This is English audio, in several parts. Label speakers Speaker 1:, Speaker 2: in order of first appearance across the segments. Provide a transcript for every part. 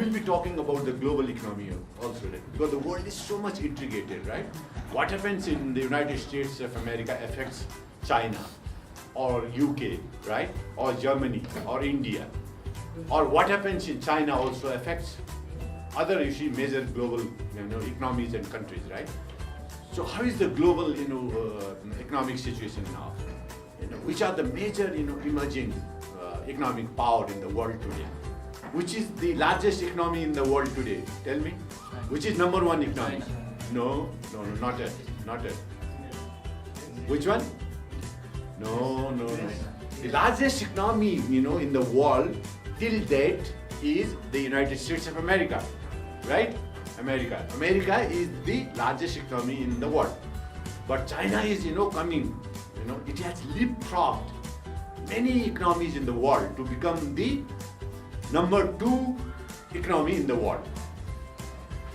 Speaker 1: will be talking about the global economy also, right? Because the world is so much integrated, right? What happens in the United States of America affects China or UK, right? Or Germany or India. Or what happens in China also affects other major global economies and countries, right? So how is the global economic situation now? Which are the major emerging economic power in the world today? Which is the largest economy in the world today? Tell me. Which is number one economy? No, not it. Which one? No. The largest economy, in the world till date is the United States of America, right? America is the largest economy in the world. But China is, coming, it has leapfrogged many economies in the world to become the number 2 economy in the world.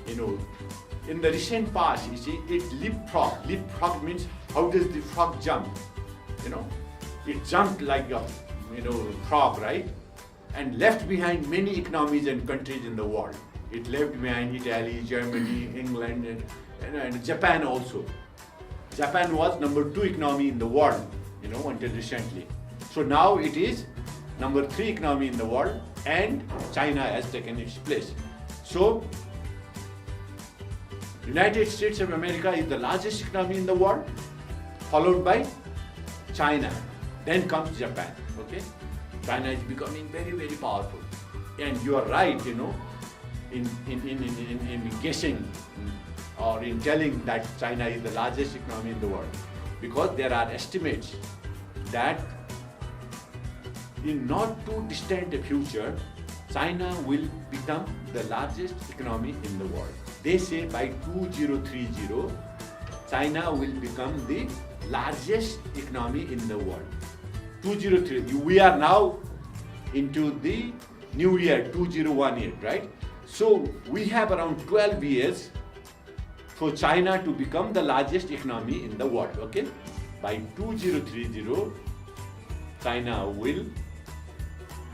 Speaker 1: In the recent past, you see, it leapfrogged. Leapfrog means how does the frog jump? It jumped like a, frog, right? And left behind many economies and countries in the world. It left behind Italy, Germany, England, and Japan also. Japan was number 2 economy in the world, until recently. So now it is number 3 economy in the world, and China has taken its place. So, United States of America is the largest economy in the world, followed by China. Then comes Japan, okay? China is becoming very, very powerful. And you are right, in guessing or in telling that China is the largest economy in the world. Because there are estimates that in not too distant a future, China will become the largest economy in the world. They say by 2030, China will become the largest economy in the world. 2030. We are now into the new year, 2018, right? So we have around 12 years for China to become the largest economy in the world, okay? By 2030, China will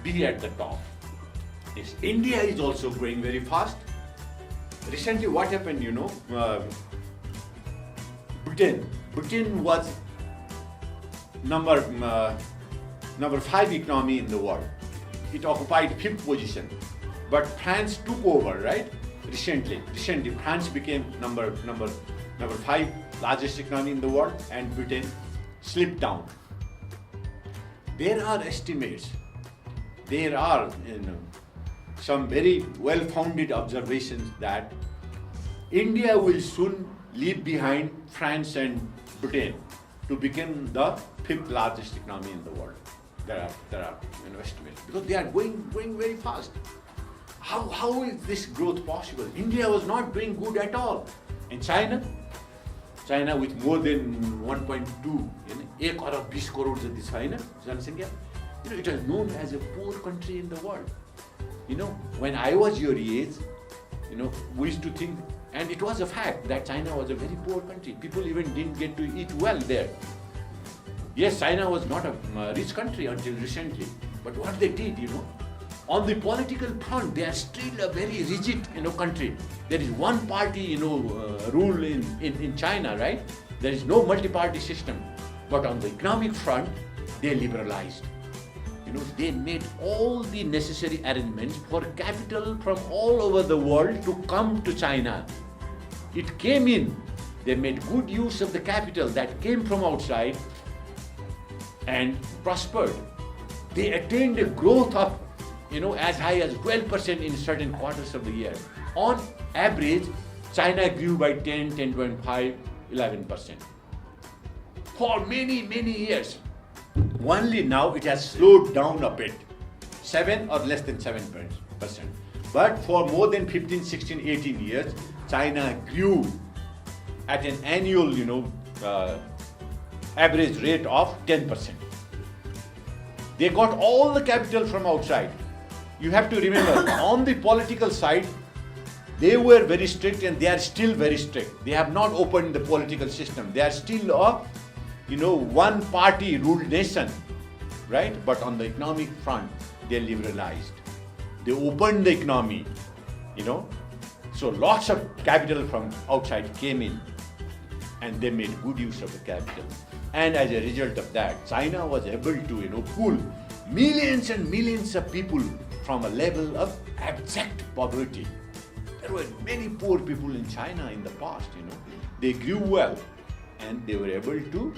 Speaker 1: be at the top. Yes. India is also growing very fast. Recently, what happened, Britain was number 5 economy in the world. It occupied 5th position. But France took over, right? Recently, France became number 5 largest economy in the world, and Britain slipped down. There are estimates. There are some very well-founded observations that India will soon leave behind France and Britain to become the 5th largest economy in the world. There are estimates because they are going very fast. How is this growth possible? India was not doing good at all. And China with more than 1.2, 1 arab 20 crore jati chaina jansankhya. It is known as a poor country in the world. When I was your age, we used to think, and it was a fact that China was a very poor country. People even didn't get to eat well there. Yes, China was not a rich country until recently, but what they did, on the political front, they are still a very rigid, country. There is one party, rule in China, right? There is no multi-party system. But on the economic front, they liberalized. They made all the necessary arrangements for capital from all over the world to come to China. It came in. They made good use of the capital that came from outside and prospered. They attained a growth of as high as 12% in certain quarters of the year. On average, China grew by 10, 10.5, 11%. For many, many years. Only now it has slowed down a bit, 7 or less than 7%. But for more than 15, 16, 18 years, China grew at an annual, average rate of 10%. They got all the capital from outside. You have to remember, on the political side, they were very strict and they are still very strict. They have not opened the political system. They are still a, one party ruled nation, right? But on the economic front, they liberalized. They opened the economy. you know. So lots of capital from outside came in, and they made good use of the capital. And as a result of that, China was able to, you know, pull millions and millions of people from a level of abject poverty. There were many poor people in China in the past, you know. They grew well, and they were able to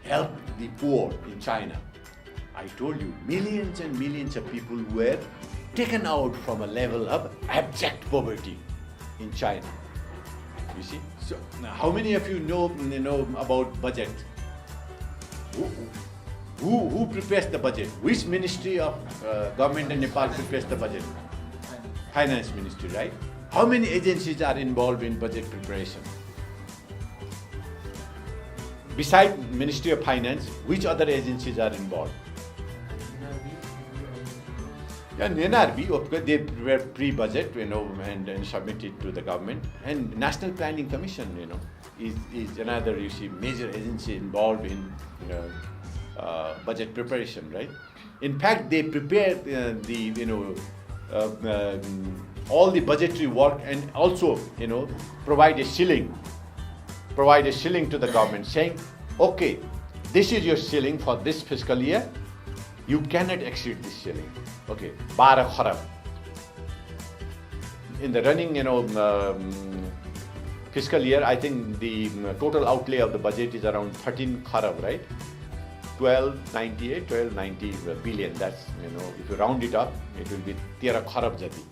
Speaker 1: help the poor in China. I told you, millions and millions of people were taken out from a level of abject poverty in China. You see? So, now how many of you know about budget? Who prepares the budget? Which ministry of government in Nepal prepares the budget? Finance Ministry, right? How many agencies are involved in budget preparation? Besides Ministry of Finance, which other agencies are involved? And NRB, of course, they prepare pre-budget, you know, and submit it to the government. And National Planning Commission, you know, is another, you see, major agency involved in budget preparation, right? In fact, they prepare all the budgetary work, and also, you know, provide a shilling to the government saying, okay, this is your shilling for this fiscal year. You cannot exceed this shilling. Okay, 12 kharab. In the running, you know, fiscal year, I think the total outlay of the budget is around 13 kharab, right? 1290 billion. That's, you know, if you round it up, it will be 13 kharab jati.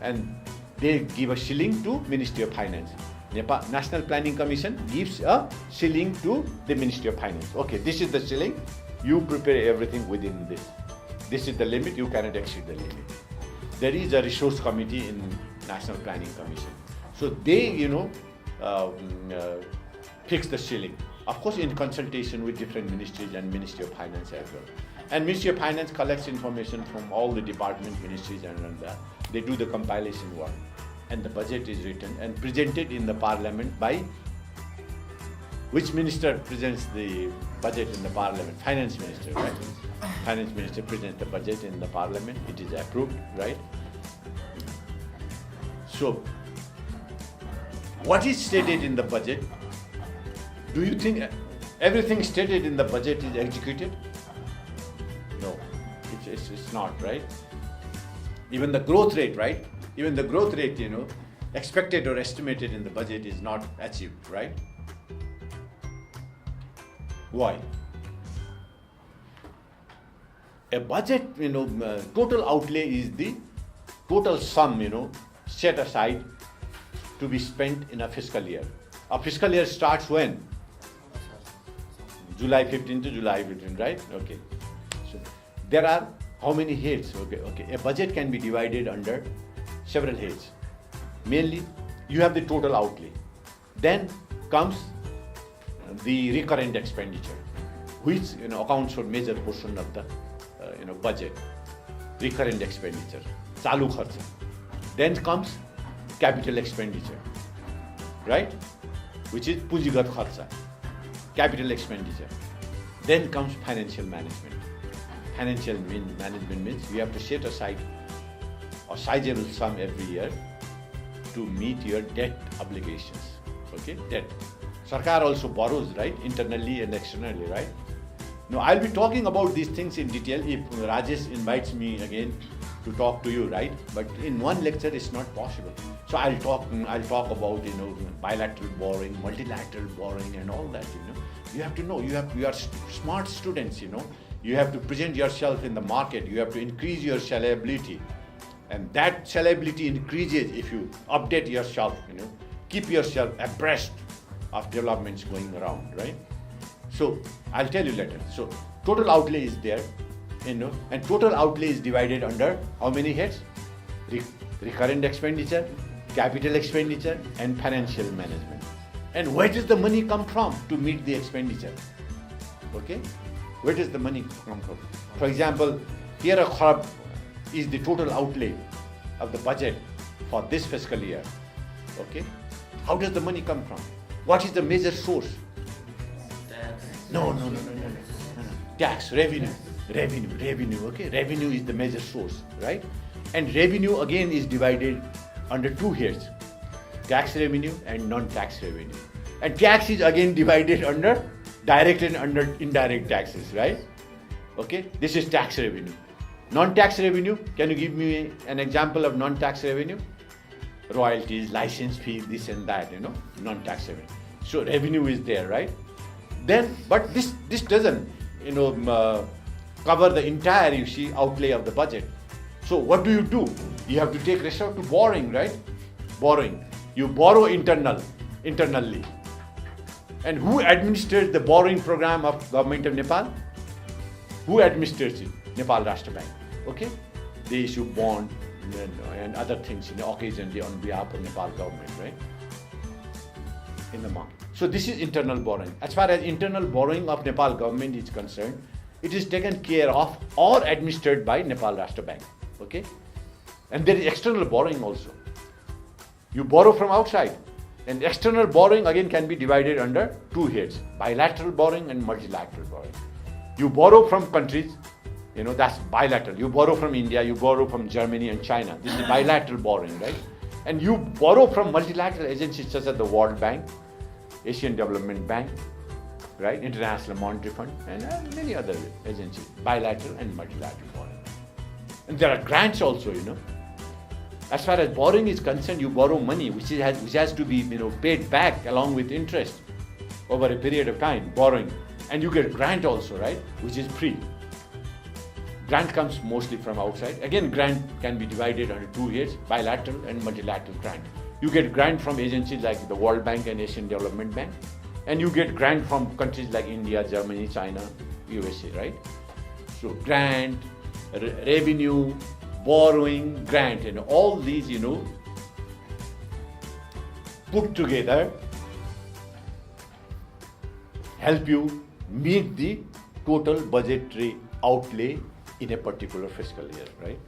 Speaker 1: And they give a shilling to Ministry of Finance. Nepal National Planning Commission gives a shilling to the Ministry of Finance. Okay, this is the shilling. You prepare everything within this. This is the limit. You cannot exceed the limit. There is a resource committee in National Planning Commission. So they, you know, fix the shilling. Of course, in consultation with different ministries and Ministry of Finance as well. And Ministry of Finance collects information from all the department ministries, and they do the compilation work. And the budget is written and presented in the parliament by which minister presents the budget in the parliament? Finance minister, right? Finance minister presents the budget in the parliament. It is approved, right? So, what is stated in the budget? Do you think everything stated in the budget is executed? No, it's not, right? Even the growth rate, right? Even the growth rate, you know, expected or estimated in the budget is not achieved, right? Why? A budget, you know, total outlay is the total sum, you know, set aside to be spent in a fiscal year. A fiscal year starts when? July 15 to July 15, right? Okay. So there are how many heads? Okay. A budget can be divided under several heads. Mainly, you have the total outlay. Then comes the recurrent expenditure, which, you know, accounts for major portion of the budget. Recurrent expenditure, chalu kharcha. Then comes capital expenditure, right? Which is pujigat kharcha, capital expenditure. Then comes financial management. Financial management means you have to set aside a sizable sum every year to meet your debt obligations. Okay, debt. Sarkar also borrows, right? Internally and externally, right? Now, I'll be talking about these things in detail if Rajesh invites me again to talk to you, right? But in one lecture, it's not possible. So I'll talk about, you know, bilateral borrowing, multilateral borrowing, and all that. You know, you have to know. You are smart students. You know, you have to present yourself in the market. You have to increase your sellability, and that sellability increases if you update yourself. You know, keep yourself abreast of developments going around, right? So I'll tell you later. So total outlay is there, you know, and total outlay is divided under how many heads? Recurrent expenditure, capital expenditure, and financial management. And where does the money come from to meet the expenditure? Okay, where does the money come from? For example, here a kharab is the total outlay of the budget for this fiscal year. Okay, how does the money come from? What is the major source? No. Tax, revenue. Okay, revenue is the major source, right? And revenue again is divided under two heads, tax revenue and non-tax revenue. And tax is again divided under direct and under indirect taxes, right? Okay, this is tax revenue. Non-tax revenue, can you give me an example of non-tax revenue? Royalties, license fee, this and that, non-tax revenue. So revenue is there, right? Then, but this doesn't, cover the entire, outlay of the budget. So what do? You have to take resort to borrowing, right? Borrowing. You borrow internally. And who administers the borrowing program of government of Nepal? Who administers it? Nepal Rashtra Bank. Okay? They issue bond and other things occasionally on behalf of Nepal government, right? In the market. So this is internal borrowing. As far as internal borrowing of Nepal government is concerned, it is taken care of or administered by Nepal Rashtra Bank. Okay? And there is external borrowing also. You borrow from outside. And external borrowing again can be divided under two heads, bilateral borrowing and multilateral borrowing. You borrow from countries, that's bilateral. You borrow from India, you borrow from Germany and China. This is bilateral borrowing, right? And you borrow from multilateral agencies such as the World Bank, Asian Development Bank, right? International Monetary Fund, and many other agencies, bilateral and multilateral borrowing. And there are grants also, As far as borrowing is concerned, you borrow money which has to be paid back along with interest over a period of time, borrowing. And you get grant also, right? Which is free. Grant comes mostly from outside. Again, grant can be divided under two heads, bilateral and multilateral grant. You get grant from agencies like the World Bank and Asian Development Bank. And you get grant from countries like India, Germany, China, USA, right? So grant, revenue, borrowing, grant, and all these, put together help you meet the total budgetary outlay in a particular fiscal year, right?